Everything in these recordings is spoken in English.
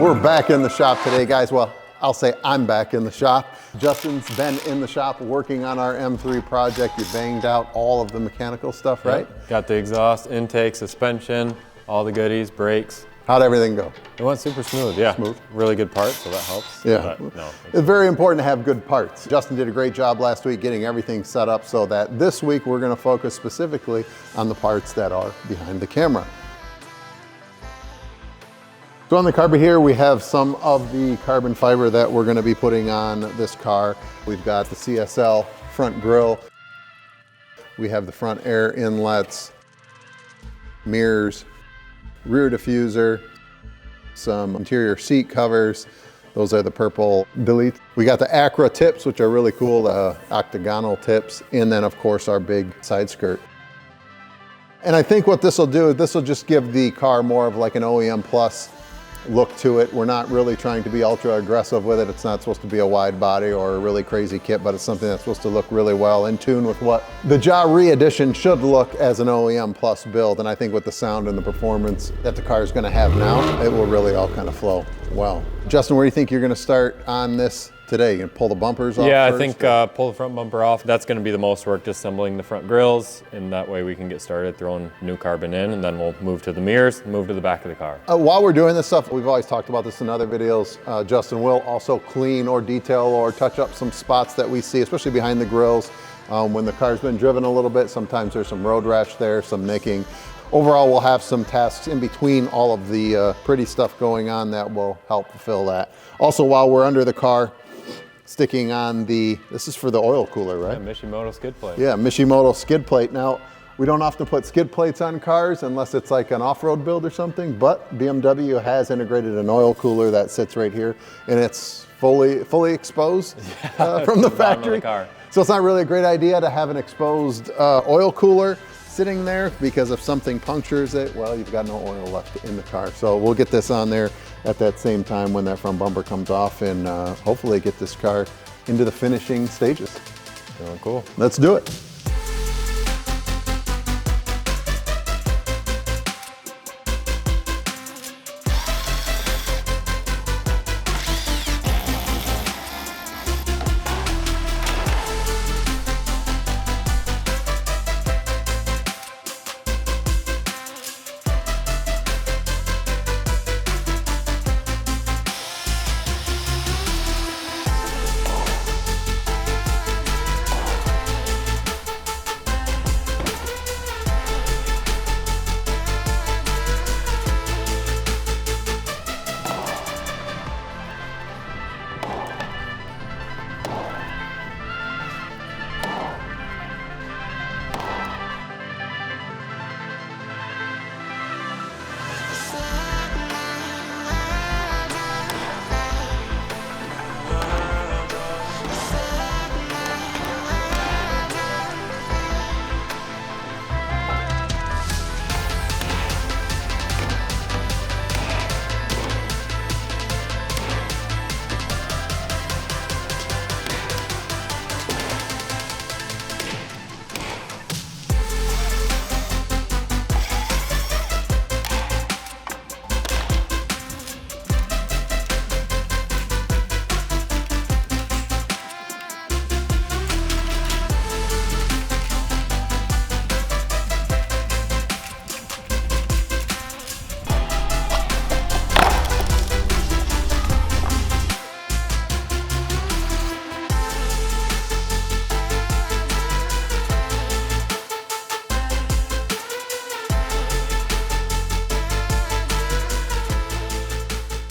We're back in the shop today, guys. Well, I'll say I'm back in the shop. Justin's been in the shop working on our M3 project. You banged out all of the mechanical stuff, right? Yep. Got the exhaust, intake, suspension, all the goodies, brakes. How'd everything go? It went super smooth, yeah. Smooth. Really good parts, so that helps. Yeah. But no, it's very important to have good parts. Justin did a great job last week getting everything set up so that this week we're going to focus specifically on the parts that are behind the camera. So on the carpet here, we have some of the carbon fiber that we're going to be putting on this car. We've got the CSL front grille. We have the front air inlets, mirrors, rear diffuser, some interior seat covers. Those are the purple deletes. We got the Akrapovic tips, which are really cool, the octagonal tips, and then of course our big side skirt. And I think what this will do is this will just give the car more of like an OEM plus look to it. We're not really trying to be ultra aggressive with it. It's not supposed to be a wide body or a really crazy kit, but it's something that's supposed to look really well in tune with what the JAHRE edition should look as an OEM plus build. And I think with the sound and the performance that the car is going to have now, it will really all kind of flow well. Justin, where do you think you're going to start on this today? You gonna pull the bumpers off Yeah, first, I think pull the front bumper off. That's going to be the most work, disassembling the front grills, and that way we can get started throwing new carbon in, and then we'll move to the mirrors, move to the back of the car. While we're doing this stuff, we've always talked about this in other videos, Justin will also clean or detail or touch up some spots that we see, especially behind the grills. When the car's been driven a little bit, sometimes there's some road rash there, some nicking. Overall, we'll have some tasks in between all of the pretty stuff going on that will help fulfill that. Also, while we're under the car, sticking on this is for the oil cooler, right? Yeah, Mishimoto skid plate. Yeah, Mishimoto skid plate. Now, we don't often put skid plates on cars unless it's like an off-road build or something, but BMW has integrated an oil cooler that sits right here, and it's fully exposed from the factory. So it's not really a great idea to have an exposed oil cooler sitting there, because if something punctures it, well, you've got no oil left in the car. So we'll get this on there at that same time when that front bumper comes off, and hopefully get this car into the finishing stages. Oh, cool. Let's do it.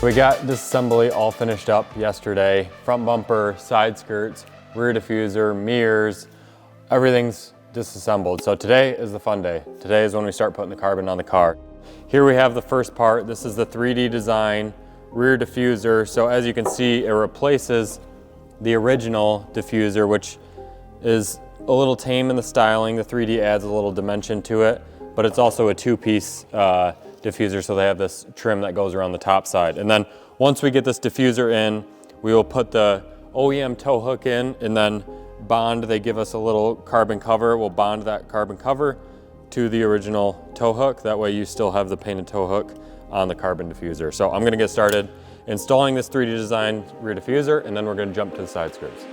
We got disassembly all finished up yesterday. Front bumper, side skirts, rear diffuser, mirrors, everything's disassembled. So today is the fun day. Today is when we start putting the carbon on the car. Here we have the first part. This is the 3D design rear diffuser. So as you can see, it replaces the original diffuser, which is a little tame in the styling. The 3D adds a little dimension to it, but it's also a two-piece diffuser, so they have this trim that goes around the top side. And then once we get this diffuser in, we will put the OEM tow hook in, and then bond. They give us a little carbon cover. We'll bond that carbon cover to the original tow hook. That way you still have the painted tow hook on the carbon diffuser. So I'm gonna get started installing this 3D designed rear diffuser, and then we're gonna jump to the side skirts.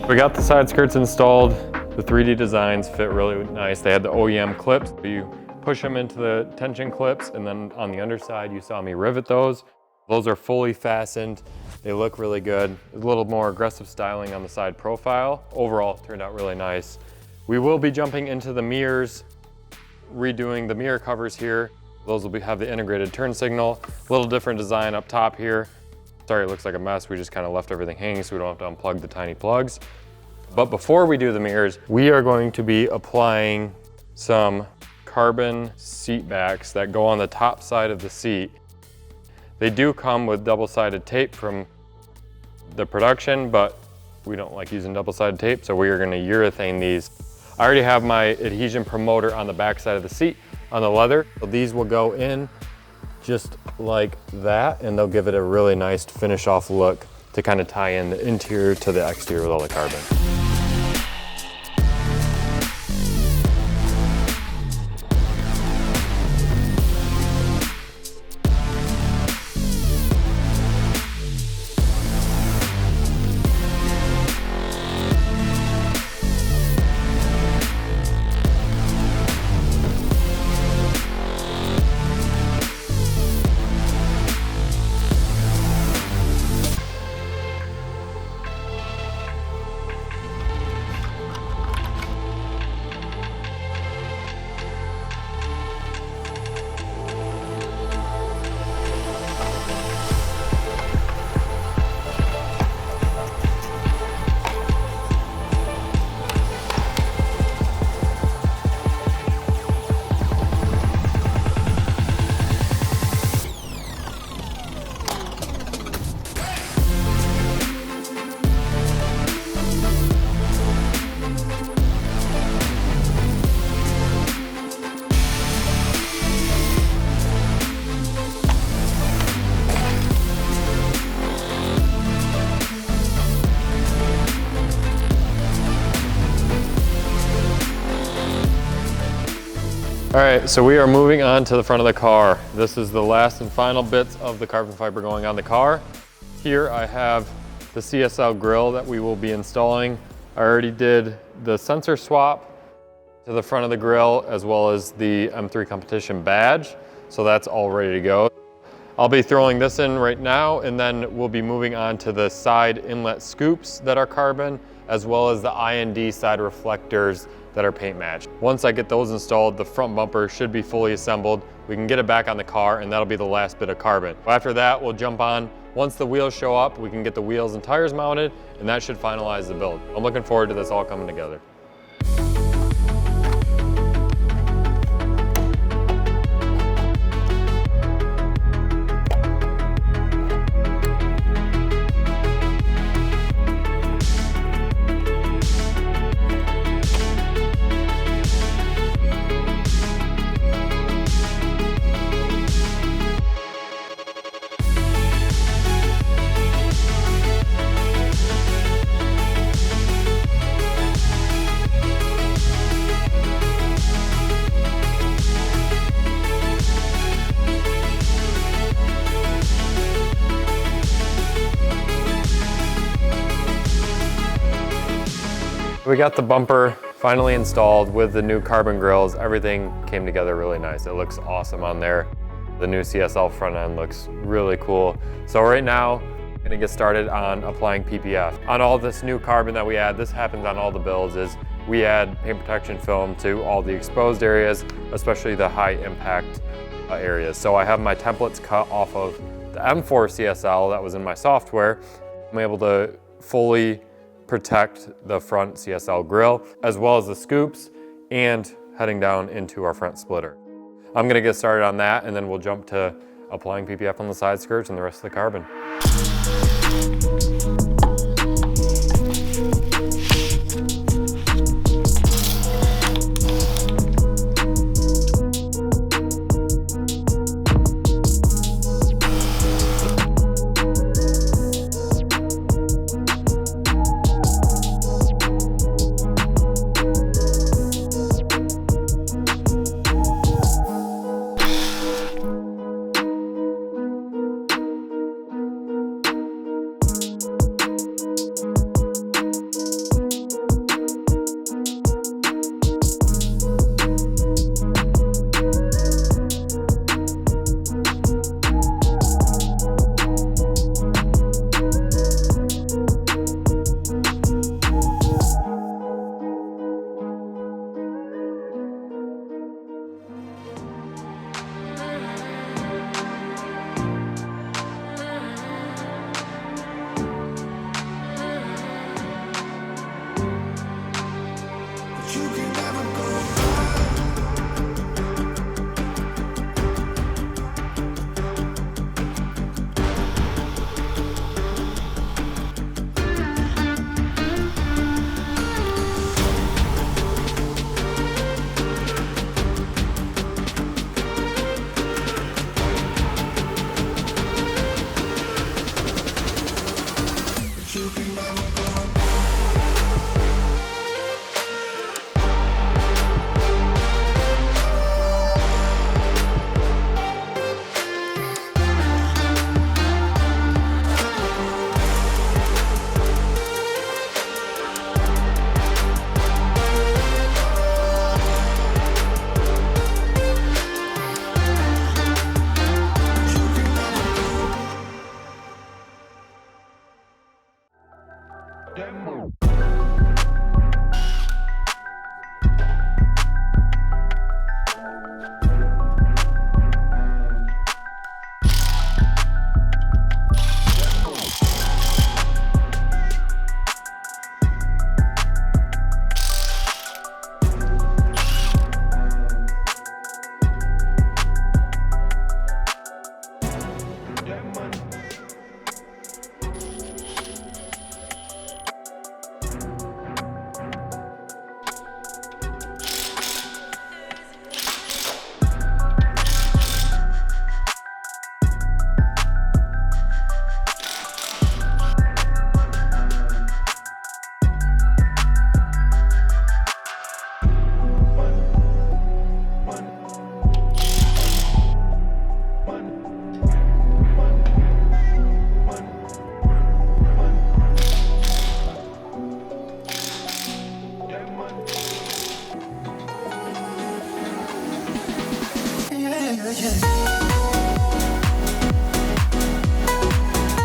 We got the side skirts installed. The 3D designs fit really nice. They had the OEM clips. You push them into the tension clips, and then on the underside, you saw me rivet those. Those are fully fastened. They look really good. A little more aggressive styling on the side profile. Overall, it turned out really nice. We will be jumping into the mirrors, redoing the mirror covers here. Those will have the integrated turn signal. A little different design up top here. Sorry, it looks like a mess. We just kind of left everything hanging so we don't have to unplug the tiny plugs. But before we do the mirrors, we are going to be applying some carbon seat backs that go on the top side of the seat. They do come with double-sided tape from the production, but we don't like using double-sided tape, so we are gonna urethane these. I already have my adhesion promoter on the back side of the seat on the leather. So these will go in just like that, and they'll give it a really nice finish off look to kind of tie in the interior to the exterior with all the carbon. All right, so we are moving on to the front of the car. This is the last and final bits of the carbon fiber going on the car. Here I have the CSL grille that we will be installing. I already did the sensor swap to the front of the grille as well as the M3 competition badge. So that's all ready to go. I'll be throwing this in right now, and then we'll be moving on to the side inlet scoops that are carbon, as well as the IND side reflectors that are paint matched. Once I get those installed, the front bumper should be fully assembled. We can get it back on the car, and that'll be the last bit of carbon. After that, we'll jump on. Once the wheels show up, we can get the wheels and tires mounted, and that should finalize the build. I'm looking forward to this all coming together. We got the bumper finally installed with the new carbon grills. Everything came together really nice. It looks awesome on there. The new CSL front end looks really cool. So right now, I'm gonna get started on applying PPF. On all this new carbon that we add, this happens on all the builds, is we add paint protection film to all the exposed areas, especially the high impact areas. So I have my templates cut off of the M4 CSL that was in my software. I'm able to fully protect the front CSL grille, as well as the scoops, and heading down into our front splitter. I'm gonna get started on that, and then we'll jump to applying PPF on the side skirts and the rest of the carbon.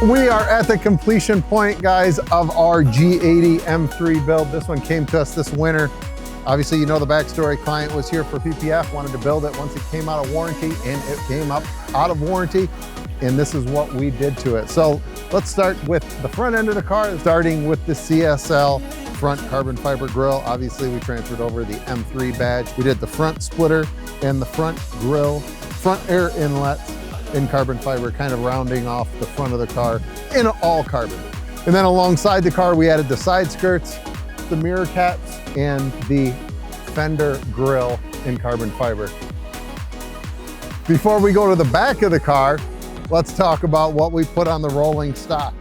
We are at the completion point, guys, of our G80 M3 build. This one came to us this winter. Obviously, you know the backstory. Client was here for PPF, wanted to build it once it came out of warranty, and it came up out of warranty, and this is what we did to it. So let's start with the front end of the car, starting with the CSL front carbon fiber grille. Obviously, we transferred over the M3 badge. We did the front splitter and the front grille, front air inlets in carbon fiber, kind of rounding off the front of the car in all carbon. And then alongside the car, we added the side skirts, the mirror caps, and the fender grille in carbon fiber. Before we go to the back of the car, let's talk about what we put on the rolling stock.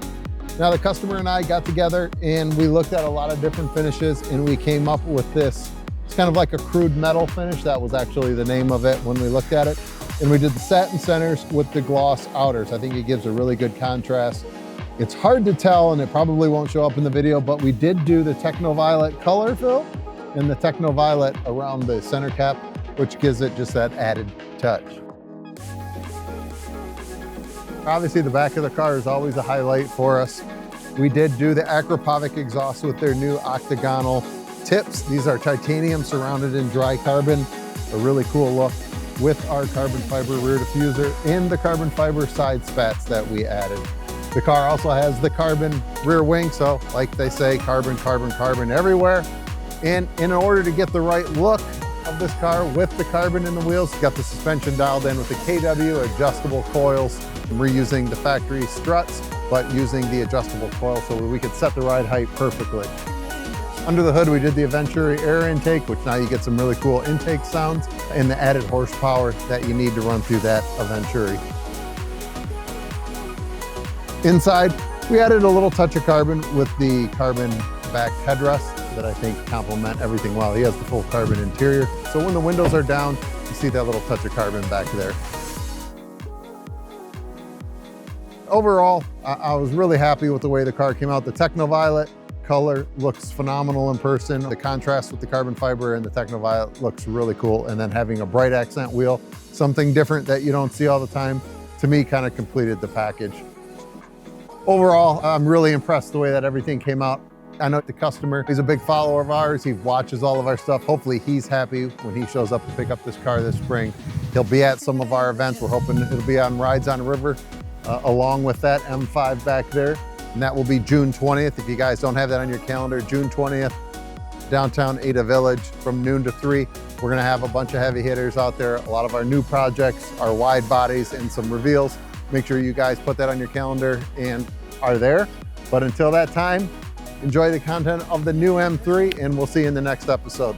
Now, the customer and I got together and we looked at a lot of different finishes, and we came up with this. It's kind of like a crude metal finish. That was actually the name of it when we looked at it. And we did the satin centers with the gloss outers. I think it gives a really good contrast. It's hard to tell, and it probably won't show up in the video, but we did do the Techno Violet color fill and the Techno Violet around the center cap, which gives it just that added touch. Obviously, the back of the car is always a highlight for us. We did do the Akrapovic exhaust with their new octagonal tips. These are titanium surrounded in dry carbon. A really cool look with our carbon fiber rear diffuser and the carbon fiber side spats that we added. The car also has the carbon rear wing, so like they say, carbon, carbon, carbon everywhere. And in order to get the right look of this car with the carbon in the wheels, got the suspension dialed in with the KW adjustable coils. We're using the factory struts, but using the adjustable coil so that we could set the ride height perfectly. Under the hood, we did the Eventuri air intake, which now you get some really cool intake sounds and the added horsepower that you need to run through that Eventuri. Inside, we added a little touch of carbon with the carbon back headrest that I think complement everything well. He has the full carbon interior. So when the windows are down, you see that little touch of carbon back there. Overall, I was really happy with the way the car came out. The Techno Violet color looks phenomenal in person. The contrast with the carbon fiber and the Techno Violet looks really cool. And then having a bright accent wheel, something different that you don't see all the time, to me kind of completed the package. Overall, I'm really impressed the way that everything came out. I know the customer, he's a big follower of ours. He watches all of our stuff. Hopefully he's happy when he shows up to pick up this car this spring. He'll be at some of our events. We're hoping it'll be on Rides on the River, along with that M5 back there. And that will be June 20th. If you guys don't have that on your calendar, June 20th, downtown Ada Village from noon to 3. We're gonna have a bunch of heavy hitters out there, a lot of our new projects, our wide bodies, and some reveals. Make sure you guys put that on your calendar and are there. But until that time, enjoy the content of the new M3, and we'll see you in the next episode.